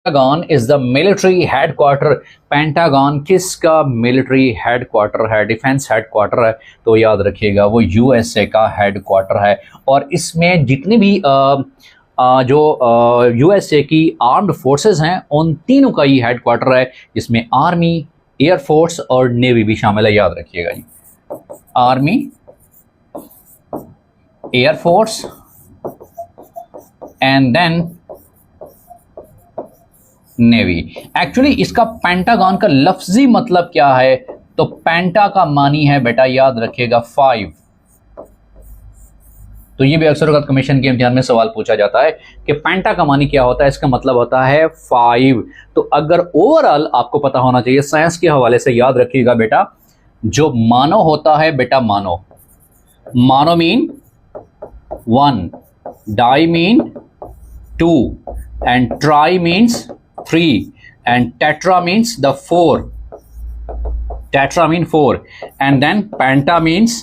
Pentagon is the military headquarter. Pentagon किसका military headquarter है, defence headquarter है? तो याद रखिएगा वो यूएसए का हेडक्वार्टर है। और इसमें जितनी भी जो यूएसए की आर्म्ड फोर्सेस हैं उन तीनों का ही हेडक्वार्टर है, जिसमें आर्मी, एयरफोर्स और नेवी भी शामिल है। याद रखिएगा जी, army, air force and then navy. Actually इसका पेंटागन का लफ्जी मतलब क्या है? तो पेंटा का मानी है बेटा, याद रखिएगा 5। तो ये भी अक्सर वक्त कमीशन के इम्तिहान में सवाल पूछा जाता है कि पेंटा का मानी क्या होता है। इसका मतलब होता है 5। तो अगर ओवरऑल आपको पता होना चाहिए साइंस के हवाले से, याद रखिएगा बेटा, जो मानो होता है बेटा, mono mean 1, di mean 2 and tri means 3 and tetra means the 4. Tetra mean 4 and then penta means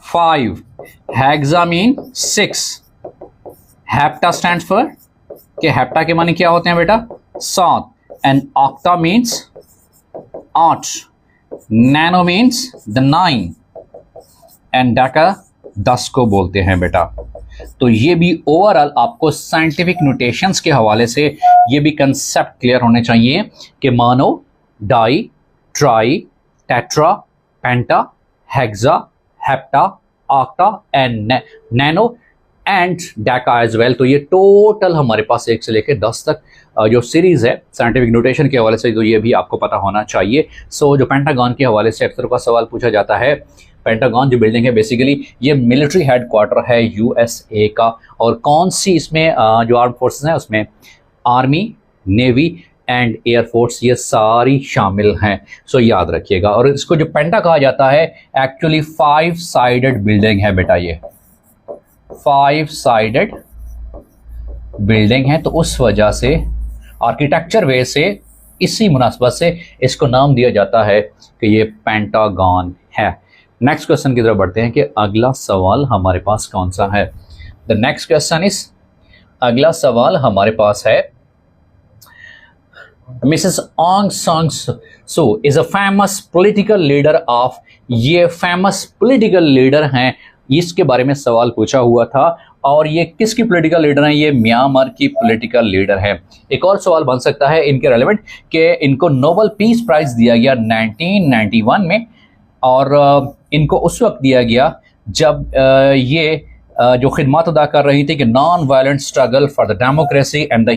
5. Hexa mean 6. Hepta stands for कि हेप्टा के माने क्या होते हैं बेटा? 7 and octa means 8. Nano means the 9 and deca 10 को बोलते हैं बेटा। तो ये भी ओवरऑल आपको साइंटिफिक नोटेशंस के हवाले से ये भी कंसेप्ट क्लियर होने चाहिए कि mono, di, tri, tetra, penta, hexa, hepta, octa and nona and deca as well. तो ये टोटल हमारे पास 1 से लेकर 10 तक जो सीरीज है साइंटिफिक नोटेशन के हवाले से, तो ये भी आपको पता होना चाहिए। सो जो पेंटागन के हवाले से अक्सर का सवाल पूछा जाता है, पेंटागन जो बिल्डिंग है बेसिकली ये मिलिट्री हेडक्वार्टर है यूएसए का। और कौन सी इसमें जो आर्म फोर्सेस हैं उसमें आर्मी, नेवी एंड एयरफोर्स ये सारी शामिल हैं। सो याद रखिएगा। और इसको जो पेंटा कहा जाता है एक्चुअली 5 साइडेड बिल्डिंग है बेटा, ये 5 साइडेड बिल्डिंग है। तो उस वजह से आर्किटेक्चर वे से इसी मुनासबत से इसको नाम दिया जाता है कि ये पेंटागन है। नेक्स्ट क्वेश्चन की तरफ बढ़ते हैं कि अगला सवाल हमारे पास कौन सा है। द नेक्स्ट क्वेश्चन इज, अगला सवाल हमारे पास है, Mrs Aung San Suu is a famous political leader of. ये फेमस पॉलिटिकल लीडर हैं, इसके बारे में सवाल पूछा हुआ था। और ये किसकी पॉलिटिकल लीडर हैं? ये म्यांमार की पॉलिटिकल लीडर है। एक और सवाल बन सकता है इनके रेलेवेंट कि इनको नोबेल पीस प्राइज दिया गया 1991 में, और इनको उस वक्त दिया गया जब ये जो खिदमत अदा कर रही थी कि non violent struggle for the democracy and the